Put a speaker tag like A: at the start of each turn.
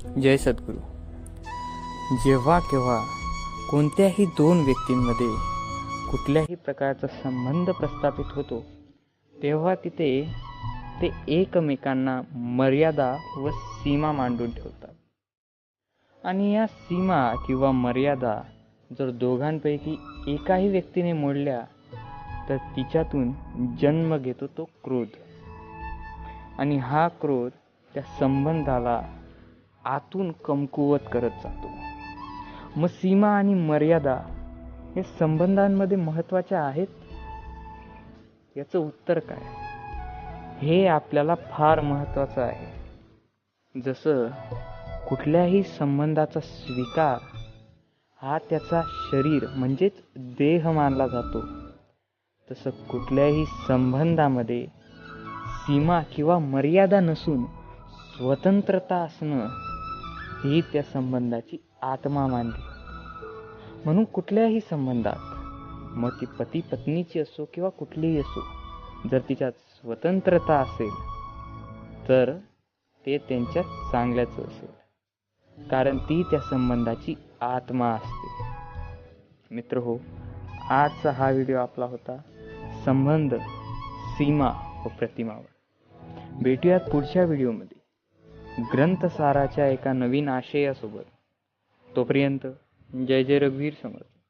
A: जय सद्गुरू. जेव्हा केव्हा कोणत्याही दोन व्यक्तींमध्ये कुठल्याही प्रकारचा संबंध प्रस्थापित होतो, तेव्हा तिथे ते एकमेकांना मर्यादा व सीमा मांडून ठेवतात. आणि या सीमा किंवा मर्यादा जर दोघांपैकी एकाही व्यक्तीने मोडल्या तर तिच्यातून जन्म घेतो तो क्रोध. आणि हा क्रोध त्या संबंधाला आतून कमकुवत करत जातो. मग सीमा आणि मर्यादा हे संबंधांमध्ये महत्त्वाच्या आहेत? याचं उत्तर काय? हे आपल्याला फार महत्त्वाचं आहे. जसं कुठल्याही संबंधाचा स्वीकार हा त्याचा शरीर म्हणजेच देह मानला जातो, तसं कुठल्याही संबंधामध्ये सीमा किंवा मर्यादा नसून स्वतंत्रता असणं ही त्या संबंधाची आत्मा मानली जाते. म्हणून कुठल्याही संबंधात, मग ती पती पत्नीची असो किंवा कुठलीही असो, जर तिच्यात स्वतंत्रता असेल तर ते त्यांच्या चांगल्याचं असेल, कारण ती त्या संबंधाची आत्मा असते. मित्रहो, आजचा हा व्हिडिओ आपला होता संबंध, सीमा व प्रतिमावर. भेटूयात पुढच्या व्हिडिओमध्ये ग्रंथसाराच्या एका नवीन आशयासोबत. तोपर्यंत जय जय रघुवीर समर्थ.